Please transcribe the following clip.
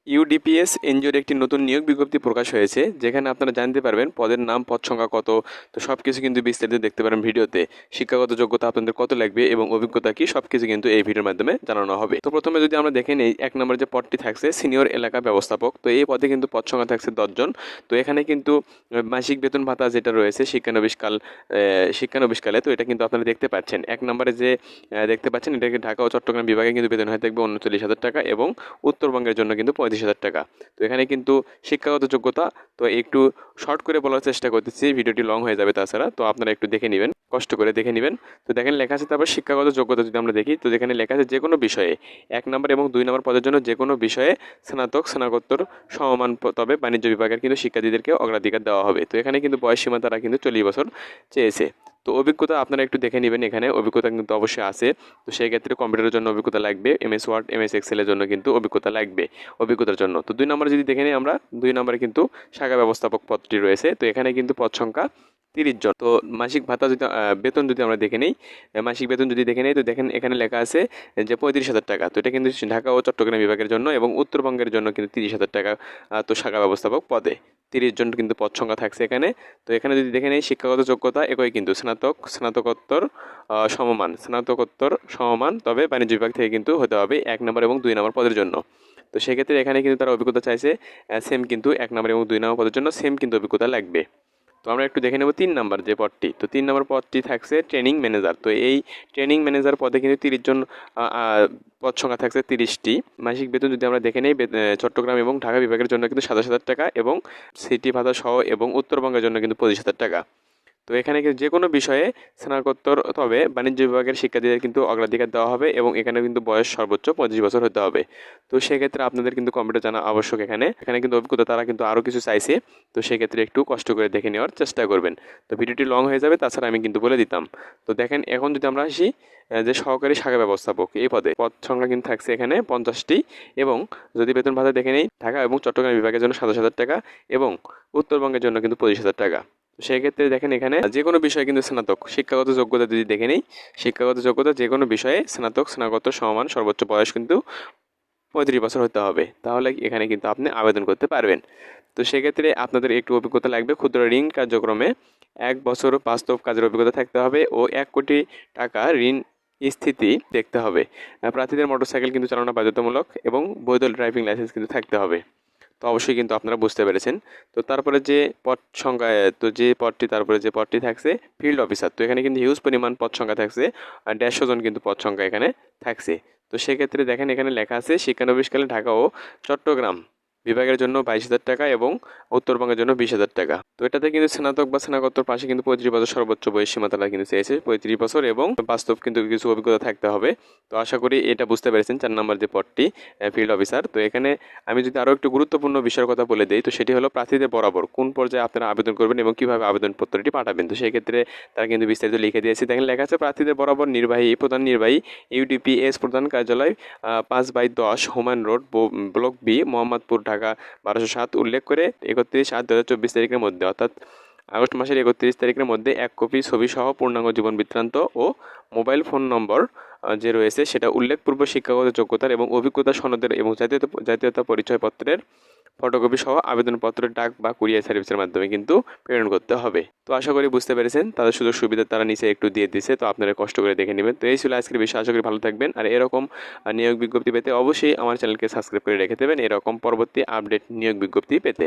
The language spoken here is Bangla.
ইউডিপিএস এনজিওর একটি নতুন নিয়োগ বিজ্ঞপ্তি প্রকাশ হয়েছে, যেখানে আপনারা জানতে পারবেন পদের নাম, পদ সংখ্যা কত। তো সব কিছু কিন্তু বিস্তারিত দেখতে পারেন ভিডিওতে। শিক্ষাগত যোগ্যতা আপনাদের কত লাগবে এবং অভিজ্ঞতা কি, সব কিছু কিন্তু এই ভিডিওর মাধ্যমে জানানো হবে। তো প্রথমে যদি আমরা দেখে নেই, 1 নম্বরে যে পদটি থাকছে সিনিয়র এলাকা ব্যবস্থাপক। তো এই পদে কিন্তু পদ সংখ্যা থাকছে 10 জন। তো এখানে কিন্তু মাসিক বেতন ভাতা যেটা রয়েছে শিক্ষানবিশকালে, তো এটা কিন্তু আপনারা দেখতে পাচ্ছেন। 1 নম্বরে যে দেখতে পাচ্ছেন, এটাকে ঢাকা ও চট্টগ্রাম বিভাগে কিন্তু বেতন হয়ে থাকবে 39,000 টাকা এবং উত্তরবঙ্গের জন্য কিন্তু 35,000 টাকা। তো এখানে কিন্তু শিক্ষাগত যোগ্যতা, তো একটু শর্ট করে বলার চেষ্টা করতেছি, ভিডিওটি লং হয়ে যাবে তাছাড়া, তো আপনারা একটু দেখে নেবেন, কষ্ট করে দেখে নেবেন। তো দেখেন লেখা আছে, তারপর শিক্ষাগত যোগ্যতা যদি আমরা দেখি, তো যেখানে লেখা আছে যে কোনো বিষয়ে 1 নম্বর এবং 2 নম্বর পদের জন্য যে কোনো বিষয়ে স্নাতক স্নাতকোত্তর সমমান, তবে বাণিজ্য বিভাগের কিন্তু শিক্ষার্থীদেরকে অগ্রাধিকার দেওয়া হবে। তো এখানে কিন্তু বয়স সীমা তারা কিন্তু 40 বছর চেয়েছে। তো অভিজ্ঞতা আপনারা একটু দেখে নেবেন, এখানে অভিজ্ঞতা কিন্তু অবশ্যই আছে। তো সেই ক্ষেত্রে কম্পিউটারের জন্য অভিজ্ঞতা লাগবে, MS ওয়ার্ড MS এক্সেলের জন্য কিন্তু অভিজ্ঞতা লাগবে অভিজ্ঞতার জন্য। তো 2 নম্বরে যদি দেখে নিই আমরা, 2 নম্বরে কিন্তু শাখা ব্যবস্থাপক পদটি রয়েছে। তো এখানে কিন্তু পদ সংখ্যা 30 জন। তো মাসিক ভাতা যদি বেতন যদি আমরা দেখে নিই, মাসিক বেতন যদি দেখে নিই, তো দেখেন এখানে লেখা আছে যে 35,000 টাকা। তো এটা কিন্তু ঢাকা ও চট্টগ্রাম বিভাগের জন্য এবং উত্তরবঙ্গের জন্য কিন্তু 30,000 টাকা। তো শাখা ব্যবস্থাপক পদে 30 জন কিন্তু পদ সংখ্যা থাকছে এখানে। তো এখানে যদি দেখে নিই, শিক্ষাগত যোগ্যতা একই কিন্তু স্নাতক স্নাতকোত্তর সমমান, তবে বাণিজ্য বিভাগ থেকে কিন্তু হতে হবে 1 নম্বর এবং 2 নম্বর পদের জন্য। তো সেক্ষেত্রে এখানে কিন্তু তারা অভিজ্ঞতা চাইছে সেম, কিন্তু 1 নম্বর এবং 2 নম্বর পদের জন্য সেম কিন্তু অভিজ্ঞতা লাগবে। তো আমরা একটু দেখে নেব 3 নম্বর যে পদটি। তো 3 নম্বর পদটি থাকছে ট্রেনিং ম্যানেজার। তো এই ট্রেনিং ম্যানেজার পদে কিন্তু 30 জন পদ সংখ্যা থাকছে 30টি। মাসিক বেতন যদি আমরা দেখে নেই, চট্টগ্রাম এবং ঢাকা বিভাগের জন্য কিন্তু 27,000 টাকা এবং সিটি ভাতা সহ এবং উত্তরবঙ্গের জন্য কিন্তু 25,000 টাকা। তো এখানে কিন্তু যে কোনো বিষয়ে স্নাতকোত্তর, তবে বাণিজ্য বিভাগের শিক্ষার্থীদের কিন্তু অগ্রাধিকার দেওয়া হবে এবং এখানে কিন্তু বয়স সর্বোচ্চ 25 বছর হতে হবে। তো সেক্ষেত্রে আপনাদের কিন্তু কম্পিউটার জানা আবশ্যক। এখানে এখানে কিন্তু অভিজ্ঞতা তারা কিন্তু আরও কিছু চাইছে। তো সেক্ষেত্রে একটু কষ্ট করে দেখে নেওয়ার চেষ্টা করবেন। তো ভিডিওটি লং হয়ে যাবে, তাছাড়া আমি কিন্তু বলে দিতাম। তো দেখেন এখন যদি আমরা আসি যে সহকারী শাখা ব্যবস্থাপক, এই পদে পদ সংখ্যা কিন্তু থাকছে এখানে 50টি এবং যদি বেতন ভাতা দেখে নেই, ঢাকা এবং চট্টগ্রাম বিভাগের জন্য 27,000 টাকা এবং উত্তরবঙ্গের জন্য কিন্তু 25,000 টাকা। সেক্ষেত্রে দেখেন এখানে যে কোনো বিষয়ে কিন্তু স্নাতক, শিক্ষাগত যোগ্যতা যদি দেখে নিই, শিক্ষাগত যোগ্যতা যে কোনো বিষয়ে স্নাতক স্নাতকোত্তর সমান, সর্বোচ্চ বয়স কিন্তু 35 বছর হতে হবে, তাহলে এখানে কিন্তু আপনি আবেদন করতে পারবেন। তো সেক্ষেত্রে আপনাদের একটু অভিজ্ঞতা লাগবে ক্ষুদ্র ঋণ কার্যক্রমে 1 বছর বাস্তব কাজের অভিজ্ঞতা থাকতে হবে ও 1 কোটি টাকা ঋণ স্থিতি দেখতে হবে। প্রার্থীদের মোটরসাইকেল কিন্তু চালানো বাধ্যতামূলক এবং বৈধ ড্রাইভিং লাইসেন্স কিন্তু থাকতে হবে। তো অবশ্যই কিন্তু আপনারা বুঝতে পেরেছেন। তো তারপরে যে পদ সংখ্যা, তো যে পদটি, তারপরে যে পদটি থাকছে ফিল্ড অফিসার। তো এখানে কিন্তু হিউজ পরিমাণ পদ সংখ্যা থাকছে, আর 150 জন কিন্তু পদ সংখ্যা এখানে থাকছে। তো সেক্ষেত্রে দেখেন এখানে লেখা আছে শিক্ষানবিশকালে ঢাকা ও চট্টগ্রাম বিভাগের জন্য 22,000 টাকা এবং উত্তরবঙ্গের জন্য 20,000 টাকা। তো এটাতে কিন্তু স্নাতক বা স্নাতকোত্তর পাশে কিন্তু 35 বছর সর্বোচ্চ বয়স সীমা তারা কিন্তু চেয়েছে 35 বছর এবং বাস্তব কিন্তু কিছু অভিজ্ঞতা থাকতে হবে। তো আশা করি এটা বুঝতে পেরেছেন 4 নম্বর যে পদটি ফিল্ড অফিসার। তো এখানে আমি যদি আরও একটু গুরুত্বপূর্ণ বিষয়ের কথা বলে দিই, তো সেটি হলো প্রার্থীদের বরাবর কোন পর্যায়ে আপনারা আবেদন করবেন এবং কীভাবে আবেদনপত্রটি পাঠাবেন। তো সেই ক্ষেত্রে তারা কিন্তু বিস্তারিত লিখে দিয়েছে। দেখেন লেখা আছে প্রার্থীদের বরাবর প্রধান নির্বাহী ইউডিপিএস প্রধান কার্যালয় 5/10 Humayun road block B Mohammadpur Dhaka 1207 উল্লেখ করে 31/7/2024 তারিখের মধ্যে, অর্থাৎ আগস্ট মাসের 31 তারিখের মধ্যে 1 কপি ছবি সহ পূর্ণাঙ্গ জীবন বৃত্তান্ত ও মোবাইল ফোন নম্বর যে রয়েছে সেটা উল্লেখপূর্ব শিক্ষাগত যোগ্যতার এবং অভিজ্ঞতা সনদের এবং জাতীয়তা পরিচয়পত্রের ফটোকপি সহ আবেদনপত্রের ডাক বা কুরিয়ার সার্ভিসের মাধ্যমে কিন্তু প্রেরণ করতে হবে। তো আশা করি বুঝতে পেরেছেন, তাদের সুযোগ সুবিধা তারা নিচে একটু দিয়ে দিচ্ছে, তো আপনারা কষ্ট করে দেখে নেবেন। তো এই ছিল আজকের বিষয়, আশা করি ভালো থাকবেন। আর এরকম নিয়োগ বিজ্ঞপ্তি পেতে অবশ্যই আমার চ্যানেলকে সাবস্ক্রাইব করে রেখে দেবেন, এরকম পরবর্তী আপডেট নিয়োগ বিজ্ঞপ্তি পেতে।